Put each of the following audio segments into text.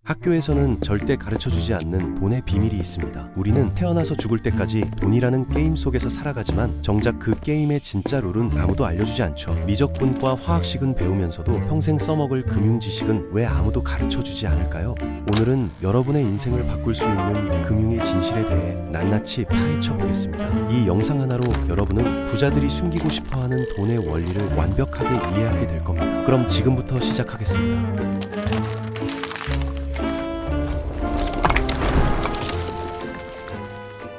학교에서는 절대 가르쳐주지 않는 돈의 비밀이 있습니다. 우리는 태어나서 죽을 때까지 돈이라는 게임 속에서 살아가지만 정작 그 게임의 진짜 룰은 아무도 알려주지 않죠. 미적분과 화학식은 배우면서도 평생 써먹을 금융 지식은 왜 아무도 가르쳐주지 않을까요? 오늘은 여러분의 인생을 바꿀 수 있는 금융의 진실에 대해 낱낱이 파헤쳐 보겠습니다. 이 영상 하나로 여러분은 부자들이 숨기고 싶어하는 돈의 원리를 완벽하게 이해하게 될 겁니다. 그럼 지금부터 시작하겠습니다.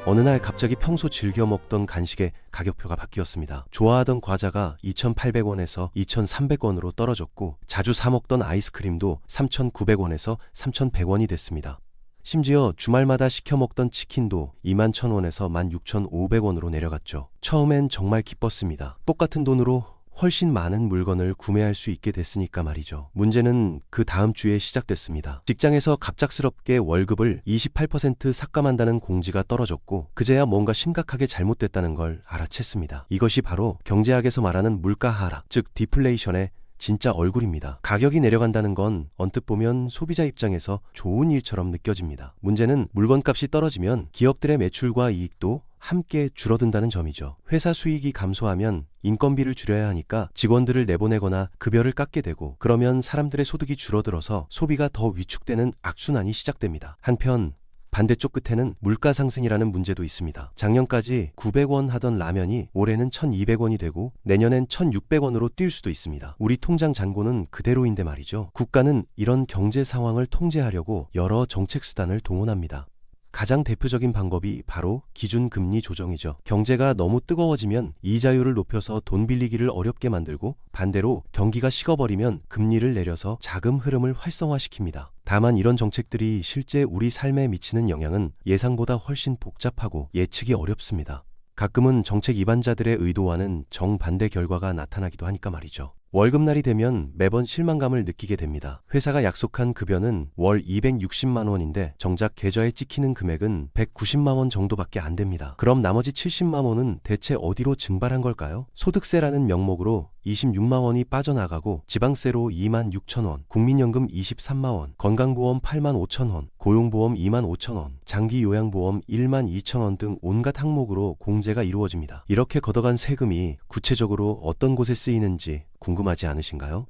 어느 날 갑자기 평소 즐겨 먹던 간식의 가격표가 바뀌었습니다. 좋아하던 과자가 2,800원에서 2,300원으로 떨어졌고 자주 사 먹던 아이스크림도 3,900원에서 3,100원이 됐습니다. 심지어 주말마다 시켜 먹던 치킨도 21,000원에서 16,500원으로 내려갔죠. 처음엔 정말 기뻤습니다. 똑같은 돈으로 훨씬 많은 물건을 구매할 수 있게 됐으니까 말이죠. 문제는 그 다음 주에 시작됐습니다. 직장에서 갑작스럽게 월급을 28% 삭감한다는 공지가 떨어졌고 그제야 뭔가 심각하게 잘못됐다는 걸 알아챘습니다. 이것이 바로 경제학에서 말하는 물가 하락, 즉 디플레이션의 진짜 얼굴입니다. 가격이 내려간다는 건 언뜻 보면 소비자 입장에서 좋은 일처럼 느껴집니다. 문제는 물건값이 떨어지면 기업들의 매출과 이익도 함께 줄어든다는 점이죠. 회사 수익이 감소하면 인건비를 줄여야 하니까 직원들을 내보내거나 급여를 깎게 되고 그러면 사람들의 소득이 줄어들어서 소비가 더 위축되는 악순환이 시작됩니다. 한편 반대쪽 끝에는 물가 상승이라는 문제도 있습니다. 작년까지 900원 하던 라면이 올해는 1,200원이 되고 내년엔 1,600원으로 뛸 수도 있습니다. 우리 통장 잔고는 그대로인데 말이죠. 국가는 이런 경제 상황을 통제하려고 여러 정책 수단을 동원합니다. 가장 대표적인 방법이 바로 기준금리 조정이죠. 경제가 너무 뜨거워지면 이자율을 높여서 돈 빌리기를 어렵게 만들고 반대로 경기가 식어버리면 금리를 내려서 자금 흐름을 활성화시킵니다. 다만 이런 정책들이 실제 우리 삶에 미치는 영향은 예상보다 훨씬 복잡하고 예측이 어렵습니다. 가끔은 정책 위반자들의 의도와는 정반대 결과가 나타나기도 하니까 말이죠. 월급날이 되면 매번 실망감을 느끼게 됩니다. 회사가 약속한 급여는 월 260만 원인데 정작 계좌에 찍히는 금액은 190만 원 정도밖에 안 됩니다. 그럼 나머지 70만 원은 대체 어디로 증발한 걸까요? 소득세라는 명목으로 26만 원이 빠져나가고 지방세로 2만 6천 원, 국민연금 23만 원, 건강보험 8만 5천 원, 고용보험 2만 5천 원, 장기요양보험 1만 2천 원 등 온갖 항목으로 공제가 이루어집니다. 이렇게 걷어간 세금이 구체적으로 어떤 곳에 쓰이는지 궁금하지 않으신가요?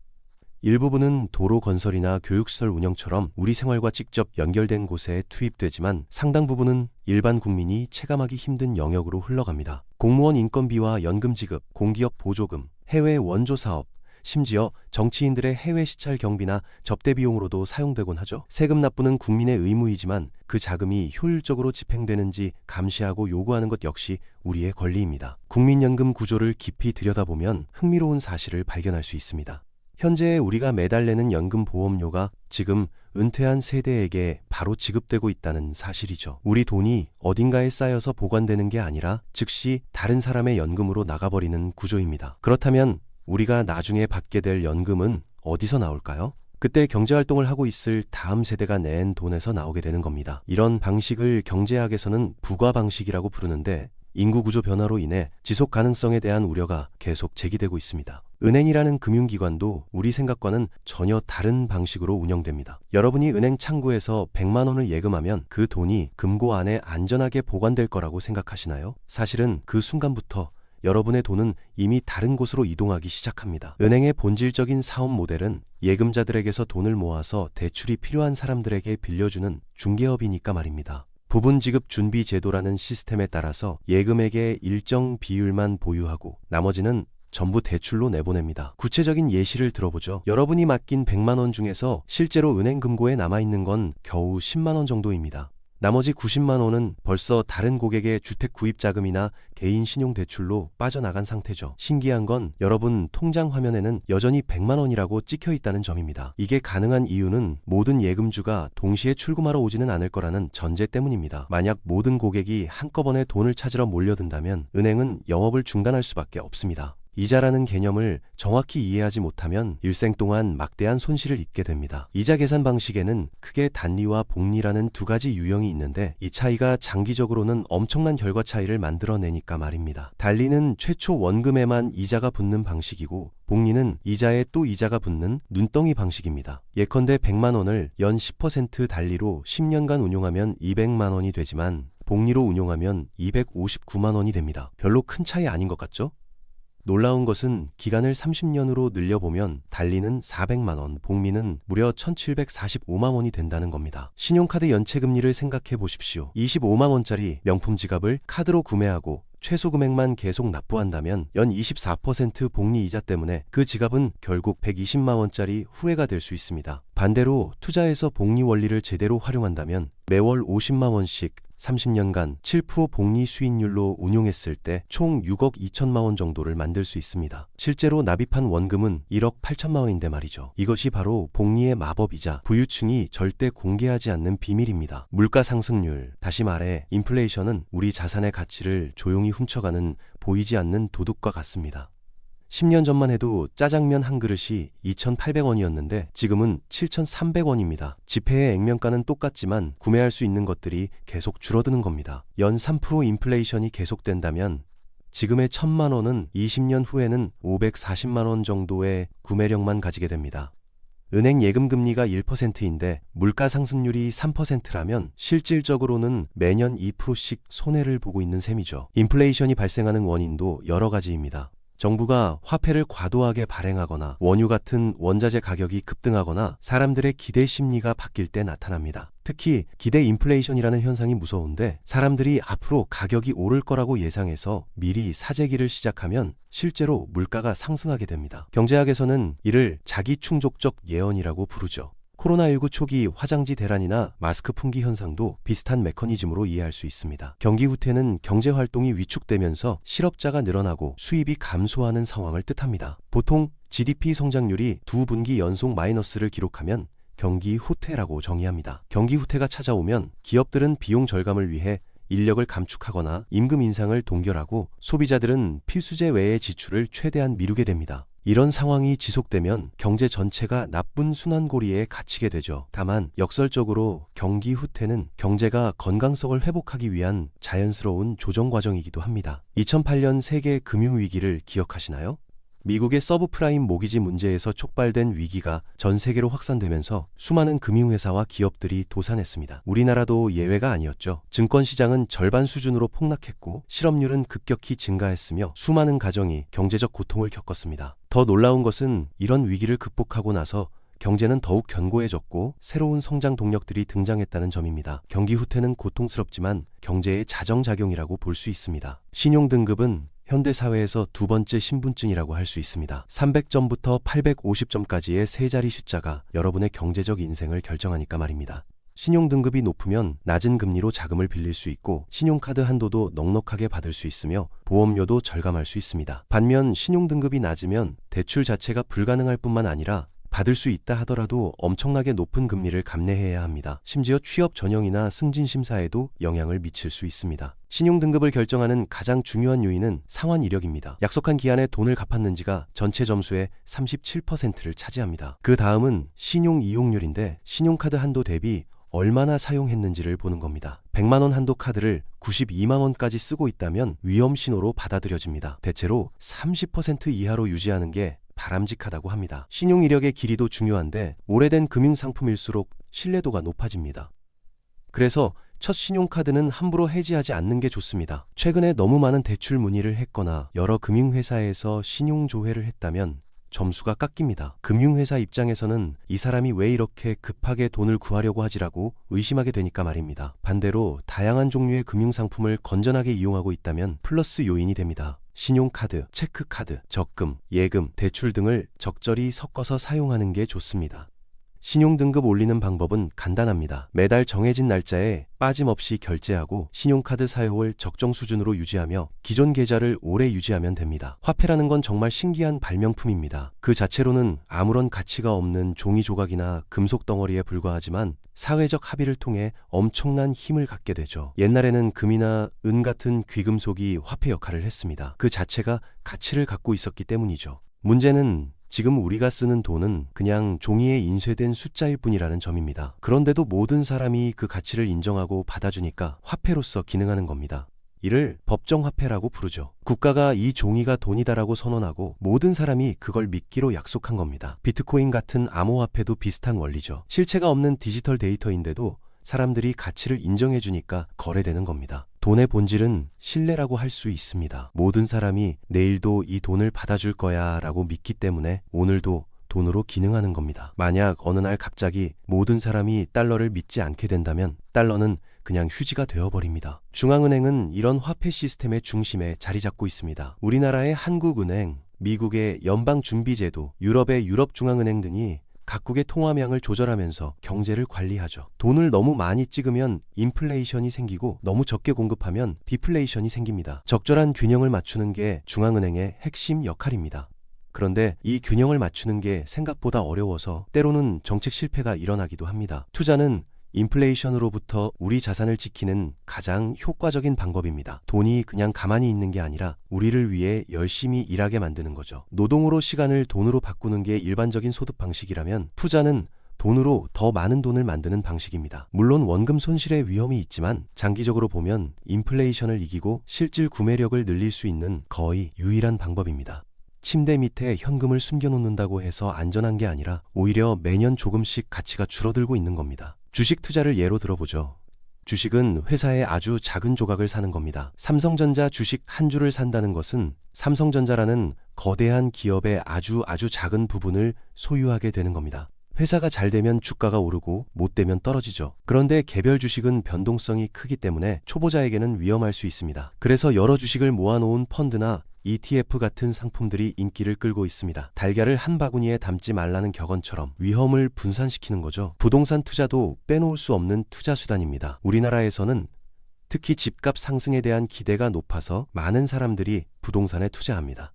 일부분은 도로 건설이나 교육시설 운영처럼 우리 생활과 직접 연결된 곳에 투입되지만 상당 부분은 일반 국민이 체감하기 힘든 영역으로 흘러갑니다. 공무원 인건비와 연금 지급, 공기업 보조금, 해외 원조 사업, 심지어 정치인들의 해외 시찰 경비나 접대 비용으로도 사용되곤 하죠. 세금 납부는 국민의 의무이지만 그 자금이 효율적으로 집행되는지 감시하고 요구하는 것 역시 우리의 권리입니다. 국민연금 구조를 깊이 들여다보면 흥미로운 사실을 발견할 수 있습니다. 현재 우리가 매달 내는 연금 보험료가 지금 은퇴한 세대에게 바로 지급되고 있다는 사실이죠. 우리 돈이 어딘가에 쌓여서 보관되는 게 아니라 즉시 다른 사람의 연금으로 나가버리는 구조입니다. 그렇다면 우리가 나중에 받게 될 연금은 어디서 나올까요? 그때 경제활동을 하고 있을 다음 세대가 낸 돈에서 나오게 되는 겁니다. 이런 방식을 경제학에서는 부과 방식이라고 부르는데 인구구조 변화로 인해 지속 가능성에 대한 우려가 계속 제기되고 있습니다. 은행이라는 금융기관도 우리 생각과는 전혀 다른 방식으로 운영됩니다. 여러분이 은행 창구에서 100만 원을 예금하면 그 돈이 금고 안에 안전하게 보관될 거라고 생각하시나요? 사실은 그 순간부터 여러분의 돈은 이미 다른 곳으로 이동하기 시작합니다. 은행의 본질적인 사업 모델은 예금자들에게서 돈을 모아서 대출이 필요한 사람들에게 빌려주는 중개업이니까 말입니다. 부분 지급 준비 제도라는 시스템에 따라서 예금액의 일정 비율만 보유하고 나머지는 전부 대출로 내보냅니다. 구체적인 예시를 들어보죠. 여러분이 맡긴 100만 원 중에서 실제로 은행 금고에 남아있는 건 겨우 10만 원 정도입니다. 나머지 90만 원은 벌써 다른 고객의 주택 구입 자금이나 개인 신용 대출로 빠져나간 상태죠. 신기한 건 여러분 통장 화면에는 여전히 100만 원이라고 찍혀 있다는 점입니다. 이게 가능한 이유는 모든 예금주가 동시에 출금하러 오지는 않을 거라는 전제 때문입니다. 만약 모든 고객이 한꺼번에 돈을 찾으러 몰려든다면 은행은 영업을 중단할 수밖에 없습니다. 이자라는 개념을 정확히 이해하지 못하면 일생 동안 막대한 손실을 입게 됩니다. 이자 계산 방식에는 크게 단리와 복리라는 두 가지 유형이 있는데 이 차이가 장기적으로는 엄청난 결과 차이를 만들어내니까 말입니다. 단리는 최초 원금에만 이자가 붙는 방식이고 복리는 이자에 또 이자가 붙는 눈덩이 방식입니다. 예컨대 100만 원을 연 10% 달리로 10년간 운용하면 200만 원이 되지만 복리로 운용하면 259만 원이 됩니다. 별로 큰 차이 아닌 것 같죠? 놀라운 것은 기간을 30년으로 늘려보면 달리는 400만 원, 복리는 무려 1745만 원이 된다는 겁니다. 신용카드 연체금리를 생각해 보십시오. 25만 원짜리 명품 지갑을 카드로 구매하고 최소 금액만 계속 납부한다면 연 24% 복리 이자 때문에 그 지갑은 결국 120만 원짜리 후회가 될 수 있습니다. 반대로 투자해서 복리 원리를 제대로 활용한다면 매월 50만 원씩 30년간 7% 복리 수익률로 운용했을 때 총 6억 2천만 원 정도를 만들 수 있습니다. 실제로 납입한 원금은 1억 8천만 원인데 말이죠. 이것이 바로 복리의 마법이자 부유층이 절대 공개하지 않는 비밀입니다. 물가 상승률, 다시 말해 인플레이션은 우리 자산의 가치를 조용히 훔쳐가는 보이지 않는 도둑과 같습니다. 10년 전만 해도 짜장면 한 그릇이 2,800원이었는데 지금은 7,300원입니다. 지폐의 액면가는 똑같지만 구매할 수 있는 것들이 계속 줄어드는 겁니다. 연 3% 인플레이션이 계속된다면 지금의 1,000만 원은 20년 후에는 540만 원 정도의 구매력만 가지게 됩니다. 은행 예금 금리가 1%인데 물가 상승률이 3%라면 실질적으로는 매년 2%씩 손해를 보고 있는 셈이죠. 인플레이션이 발생하는 원인도 여러 가지입니다. 정부가 화폐를 과도하게 발행하거나 원유 같은 원자재 가격이 급등하거나 사람들의 기대 심리가 바뀔 때 나타납니다. 특히 기대 인플레이션이라는 현상이 무서운데 사람들이 앞으로 가격이 오를 거라고 예상해서 미리 사재기를 시작하면 실제로 물가가 상승하게 됩니다. 경제학에서는 이를 자기충족적 예언이라고 부르죠. 코로나19 초기 화장지 대란이나 마스크 품귀 현상도 비슷한 메커니즘으로 이해할 수 있습니다. 경기 후퇴는 경제 활동이 위축되면서 실업자가 늘어나고 수입이 감소하는 상황을 뜻합니다. 보통 GDP 성장률이 두 분기 연속 마이너스를 기록하면 경기 후퇴라고 정의합니다. 경기 후퇴가 찾아오면 기업들은 비용 절감을 위해 인력을 감축하거나 임금 인상을 동결하고 소비자들은 필수재 외의 지출을 최대한 미루게 됩니다. 이런 상황이 지속되면 경제 전체가 나쁜 순환고리에 갇히게 되죠. 다만 역설적으로 경기 후퇴는 경제가 건강성을 회복하기 위한 자연스러운 조정 과정이기도 합니다. 2008년 세계 금융위기를 기억하시나요? 미국의 서브프라임 모기지 문제에서 촉발된 위기가 전 세계로 확산되면서 수많은 금융회사와 기업들이 도산했습니다. 우리나라도 예외가 아니었죠. 증권시장은 절반 수준으로 폭락했고 실업률은 급격히 증가했으며 수많은 가정이 경제적 고통을 겪었습니다. 더 놀라운 것은 이런 위기를 극복하고 나서 경제는 더욱 견고해졌고 새로운 성장 동력들이 등장했다는 점입니다. 경기 후퇴는 고통스럽지만 경제의 자정작용이라고 볼 수 있습니다. 신용등급은 현대사회에서 두 번째 신분증이라고 할 수 있습니다. 300점부터 850점까지의 세 자리 숫자가 여러분의 경제적 인생을 결정하니까 말입니다. 신용등급이 높으면 낮은 금리로 자금을 빌릴 수 있고 신용카드 한도도 넉넉하게 받을 수 있으며 보험료도 절감할 수 있습니다. 반면 신용등급이 낮으면 대출 자체가 불가능할 뿐만 아니라 받을 수 있다 하더라도 엄청나게 높은 금리를 감내해야 합니다. 심지어 취업 전형이나 승진 심사에도 영향을 미칠 수 있습니다. 신용등급을 결정하는 가장 중요한 요인은 상환 이력입니다. 약속한 기한에 돈을 갚았는지가 전체 점수의 37%를 차지합니다. 그 다음은 신용 이용률인데 신용카드 한도 대비 얼마나 사용했는지를 보는 겁니다. 100만 원 한도 카드를 92만 원까지 쓰고 있다면 위험 신호로 받아들여집니다. 대체로 30% 이하로 유지하는 게 바람직하다고 합니다. 신용 이력의 길이도 중요한데 오래된 금융상품일수록 신뢰도가 높아집니다. 그래서 첫 신용카드는 함부로 해지하지 않는 게 좋습니다. 최근에 너무 많은 대출 문의를 했거나 여러 금융회사에서 신용조회를 했다면 점수가 깎입니다. 금융회사 입장에서는 이 사람이 왜 이렇게 급하게 돈을 구하려고 하지라고 의심하게 되니까 말입니다. 반대로 다양한 종류의 금융상품을 건전하게 이용하고 있다면 플러스 요인이 됩니다. 신용카드, 체크카드, 적금, 예금, 대출 등을 적절히 섞어서 사용하는 게 좋습니다. 신용등급 올리는 방법은 간단합니다. 매달 정해진 날짜에 빠짐없이 결제하고 신용카드 사용을 적정 수준으로 유지하며 기존 계좌를 오래 유지하면 됩니다. 화폐라는 건 정말 신기한 발명품입니다. 그 자체로는 아무런 가치가 없는 종이 조각이나 금속 덩어리에 불과하지만 사회적 합의를 통해 엄청난 힘을 갖게 되죠. 옛날에는 금이나 은 같은 귀금속이 화폐 역할을 했습니다. 그 자체가 가치를 갖고 있었기 때문이죠. 문제는 지금 우리가 쓰는 돈은 그냥 종이에 인쇄된 숫자일 뿐이라는 점입니다. 그런데도 모든 사람이 그 가치를 인정하고 받아주니까 화폐로서 기능하는 겁니다. 이를 법정화폐라고 부르죠. 국가가 이 종이가 돈이다라고 선언하고 모든 사람이 그걸 믿기로 약속한 겁니다. 비트코인 같은 암호화폐도 비슷한 원리죠. 실체가 없는 디지털 데이터인데도 사람들이 가치를 인정해주니까 거래되는 겁니다. 돈의 본질은 신뢰라고 할 수 있습니다. 모든 사람이 내일도 이 돈을 받아줄 거야 라고 믿기 때문에 오늘도 돈으로 기능하는 겁니다. 만약 어느 날 갑자기 모든 사람이 달러를 믿지 않게 된다면 달러는 그냥 휴지가 되어버립니다. 중앙은행은 이런 화폐 시스템의 중심에 자리 잡고 있습니다. 우리나라의 한국은행, 미국의 연방준비제도, 유럽의 유럽중앙은행 등이 각국의 통화량을 조절하면서 경제를 관리하죠. 돈을 너무 많이 찍으면 인플레이션이 생기고 너무 적게 공급하면 디플레이션이 생깁니다. 적절한 균형을 맞추는 게 중앙은행의 핵심 역할입니다. 그런데 이 균형을 맞추는 게 생각보다 어려워서 때로는 정책 실패가 일어나기도 합니다. 투자는 인플레이션으로부터 우리 자산을 지키는 가장 효과적인 방법입니다. 돈이 그냥 가만히 있는 게 아니라 우리를 위해 열심히 일하게 만드는 거죠. 노동으로 시간을 돈으로 바꾸는 게 일반적인 소득 방식이라면 투자는 돈으로 더 많은 돈을 만드는 방식입니다. 물론 원금 손실의 위험이 있지만 장기적으로 보면 인플레이션을 이기고 실질 구매력을 늘릴 수 있는 거의 유일한 방법입니다. 침대 밑에 현금을 숨겨놓는다고 해서 안전한 게 아니라 오히려 매년 조금씩 가치가 줄어들고 있는 겁니다. 주식 투자를 예로 들어보죠. 주식은 회사의 아주 작은 조각을 사는 겁니다. 삼성전자 주식 한 주를 산다는 것은 삼성전자라는 거대한 기업의 아주 작은 부분을 소유하게 되는 겁니다. 회사가 잘 되면 주가가 오르고 못 되면 떨어지죠. 그런데 개별 주식은 변동성이 크기 때문에 초보자에게는 위험할 수 있습니다. 그래서 여러 주식을 모아놓은 펀드나 ETF 같은 상품들이 인기를 끌고 있습니다. 달걀을 한 바구니에 담지 말라는 격언처럼 위험을 분산시키는 거죠. 부동산 투자도 빼놓을 수 없는 투자 수단입니다. 우리나라에서는 특히 집값 상승에 대한 기대가 높아서 많은 사람들이 부동산에 투자합니다.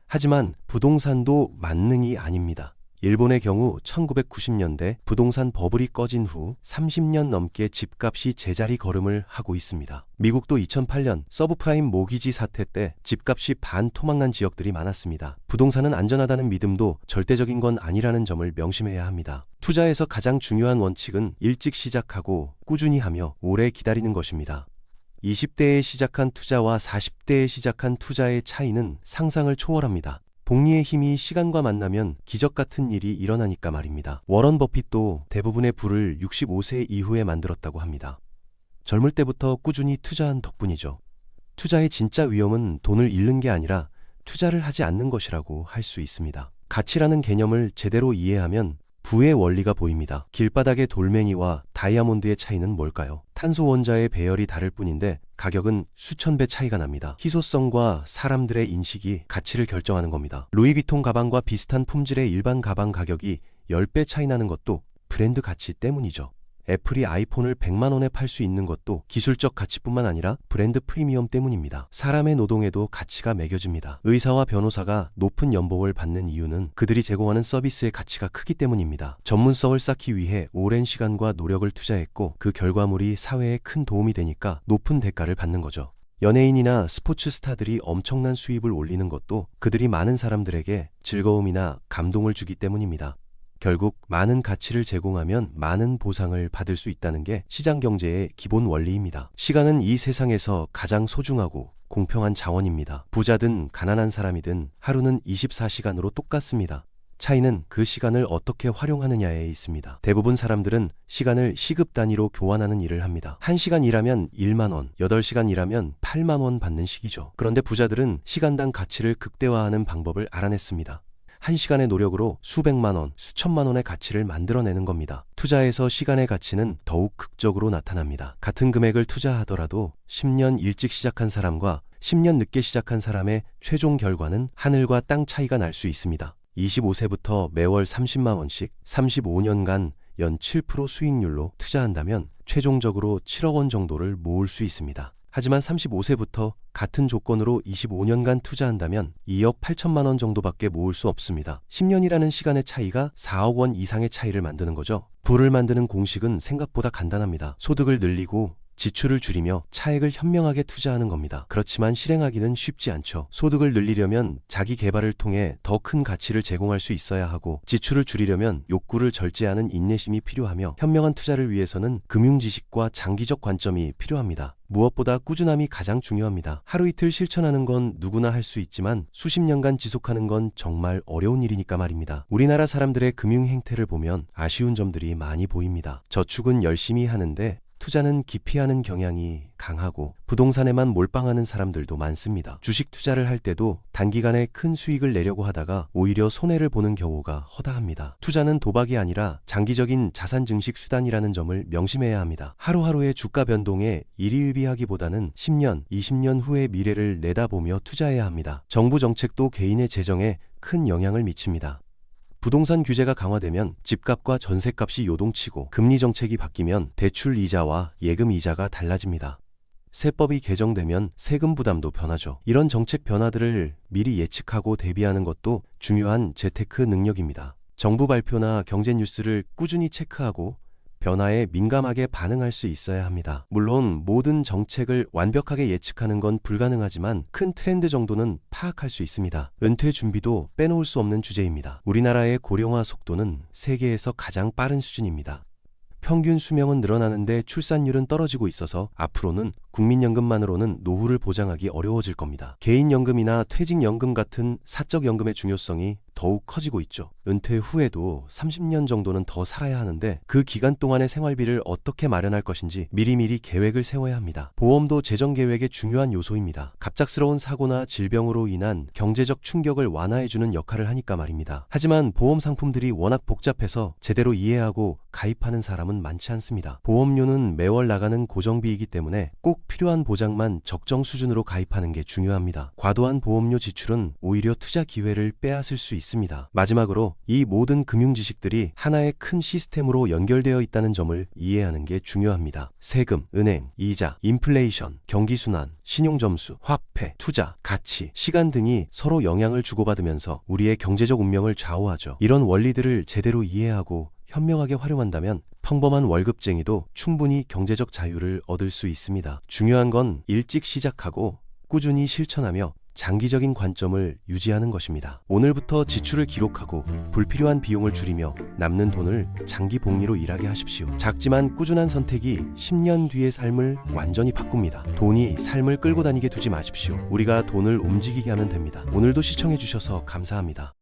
하지만 부동산도 만능이 아닙니다. 일본의 경우 1990년대 부동산 버블이 꺼진 후 30년 넘게 집값이 제자리 걸음을 하고 있습니다. 미국도 2008년 서브프라임 모기지 사태 때 집값이 반토막난 지역들이 많았습니다. 부동산은 안전하다는 믿음도 절대적인 건 아니라는 점을 명심해야 합니다. 투자에서 가장 중요한 원칙은 일찍 시작하고 꾸준히 하며 오래 기다리는 것입니다. 20대에 시작한 투자와 40대에 시작한 투자의 차이는 상상을 초월합니다. 복리의 힘이 시간과 만나면 기적 같은 일이 일어나니까 말입니다. 워런 버핏도 대부분의 부를 65세 이후에 만들었다고 합니다. 젊을 때부터 꾸준히 투자한 덕분이죠. 투자의 진짜 위험은 돈을 잃는 게 아니라 투자를 하지 않는 것이라고 할 수 있습니다. 가치라는 개념을 제대로 이해하면 부의 원리가 보입니다. 길바닥의 돌멩이와 다이아몬드의 차이는 뭘까요? 탄소 원자의 배열이 다를 뿐인데 가격은 수천 배 차이가 납니다. 희소성과 사람들의 인식이 가치를 결정하는 겁니다. 루이비통 가방과 비슷한 품질의 일반 가방 가격이 10배 차이 나는 것도 브랜드 가치 때문이죠. 애플이 아이폰을 100만 원에 팔 수 있는 것도 기술적 가치뿐만 아니라 브랜드 프리미엄 때문입니다. 사람의 노동에도 가치가 매겨집니다. 의사와 변호사가 높은 연봉을 받는 이유는 그들이 제공하는 서비스의 가치가 크기 때문입니다. 전문성을 쌓기 위해 오랜 시간과 노력을 투자했고 그 결과물이 사회에 큰 도움이 되니까 높은 대가를 받는 거죠. 연예인이나 스포츠 스타들이 엄청난 수입을 올리는 것도 그들이 많은 사람들에게 즐거움이나 감동을 주기 때문입니다. 결국 많은 가치를 제공하면 많은 보상을 받을 수 있다는 게 시장 경제의 기본 원리입니다. 시간은 이 세상에서 가장 소중하고 공평한 자원입니다. 부자든 가난한 사람이든 하루는 24시간으로 똑같습니다. 차이는 그 시간을 어떻게 활용하느냐에 있습니다. 대부분 사람들은 시간을 시급 단위로 교환하는 일을 합니다. 1시간 일하면 1만 원, 8시간 일하면 8만 원 받는 식이죠. 그런데 부자들은 시간당 가치를 극대화하는 방법을 알아냈습니다. 1시간의 노력으로 수백만 원, 수천만 원의 가치를 만들어내는 겁니다. 투자에서 시간의 가치는 더욱 극적으로 나타납니다. 같은 금액을 투자하더라도 10년 일찍 시작한 사람과 10년 늦게 시작한 사람의 최종 결과는 하늘과 땅 차이가 날 수 있습니다. 25세부터 매월 30만 원씩 35년간 연 7% 수익률로 투자한다면 최종적으로 7억 원 정도를 모을 수 있습니다. 하지만 35세부터 같은 조건으로 25년간 투자한다면 2억 8천만 원 정도밖에 모을 수 없습니다. 10년이라는 시간의 차이가 4억 원 이상의 차이를 만드는 거죠. 부를 만드는 공식은 생각보다 간단합니다. 소득을 늘리고 지출을 줄이며 차액을 현명하게 투자하는 겁니다. 그렇지만 실행하기는 쉽지 않죠. 소득을 늘리려면 자기 개발을 통해 더 큰 가치를 제공할 수 있어야 하고 지출을 줄이려면 욕구를 절제하는 인내심이 필요하며 현명한 투자를 위해서는 금융 지식과 장기적 관점이 필요합니다. 무엇보다 꾸준함이 가장 중요합니다. 하루 이틀 실천하는 건 누구나 할 수 있지만 수십 년간 지속하는 건 정말 어려운 일이니까 말입니다. 우리나라 사람들의 금융 행태를 보면 아쉬운 점들이 많이 보입니다. 저축은 열심히 하는데 투자는 기피하는 경향이 강하고 부동산에만 몰빵하는 사람들도 많습니다. 주식 투자를 할 때도 단기간에 큰 수익을 내려고 하다가 오히려 손해를 보는 경우가 허다합니다. 투자는 도박이 아니라 장기적인 자산 증식 수단이라는 점을 명심해야 합니다. 하루하루의 주가 변동에 일희일비하기보다는 10년, 20년 후의 미래를 내다보며 투자해야 합니다. 정부 정책도 개인의 재정에 큰 영향을 미칩니다. 부동산 규제가 강화되면 집값과 전셋값이 요동치고 금리 정책이 바뀌면 대출 이자와 예금 이자가 달라집니다. 세법이 개정되면 세금 부담도 변하죠. 이런 정책 변화들을 미리 예측하고 대비하는 것도 중요한 재테크 능력입니다. 정부 발표나 경제 뉴스를 꾸준히 체크하고 변화에 민감하게 반응할 수 있어야 합니다. 물론 모든 정책을 완벽하게 예측하는 건 불가능하지만 큰 트렌드 정도는 파악할 수 있습니다. 은퇴 준비도 빼놓을 수 없는 주제입니다. 우리나라의 고령화 속도는 세계에서 가장 빠른 수준입니다. 평균 수명은 늘어나는데 출산율은 떨어지고 있어서 앞으로는 국민연금만으로는 노후를 보장하기 어려워질 겁니다. 개인연금이나 퇴직연금 같은 사적연금의 중요성이 더욱 커지고 있죠. 은퇴 후에도 30년 정도는 더 살아야 하는데 그 기간 동안의 생활비를 어떻게 마련할 것인지 미리미리 계획을 세워야 합니다. 보험도 재정계획의 중요한 요소입니다. 갑작스러운 사고나 질병으로 인한 경제적 충격을 완화해주는 역할을 하니까 말입니다. 하지만 보험 상품들이 워낙 복잡해서 제대로 이해하고 가입하는 사람은 많지 않습니다. 보험료는 매월 나가는 고정비이기 때문에 꼭 필요한 보장만 적정 수준으로 가입하는 게 중요합니다. 과도한 보험료 지출은 오히려 투자 기회를 빼앗을 수 있습니다. 마지막으로 이 모든 금융 지식들이 하나의 큰 시스템으로 연결되어 있다는 점을 이해하는 게 중요합니다. 세금, 은행, 이자, 인플레이션, 경기순환, 신용점수, 화폐, 투자, 가치, 시간 등이 서로 영향을 주고받으면서 우리의 경제적 운명을 좌우하죠. 이런 원리들을 제대로 이해하고 현명하게 활용한다면 평범한 월급쟁이도 충분히 경제적 자유를 얻을 수 있습니다. 중요한 건 일찍 시작하고 꾸준히 실천하며 장기적인 관점을 유지하는 것입니다. 오늘부터 지출을 기록하고 불필요한 비용을 줄이며 남는 돈을 장기 복리로 일하게 하십시오. 작지만 꾸준한 선택이 10년 뒤의 삶을 완전히 바꿉니다. 돈이 삶을 끌고 다니게 두지 마십시오. 우리가 돈을 움직이게 하면 됩니다. 오늘도 시청해주셔서 감사합니다.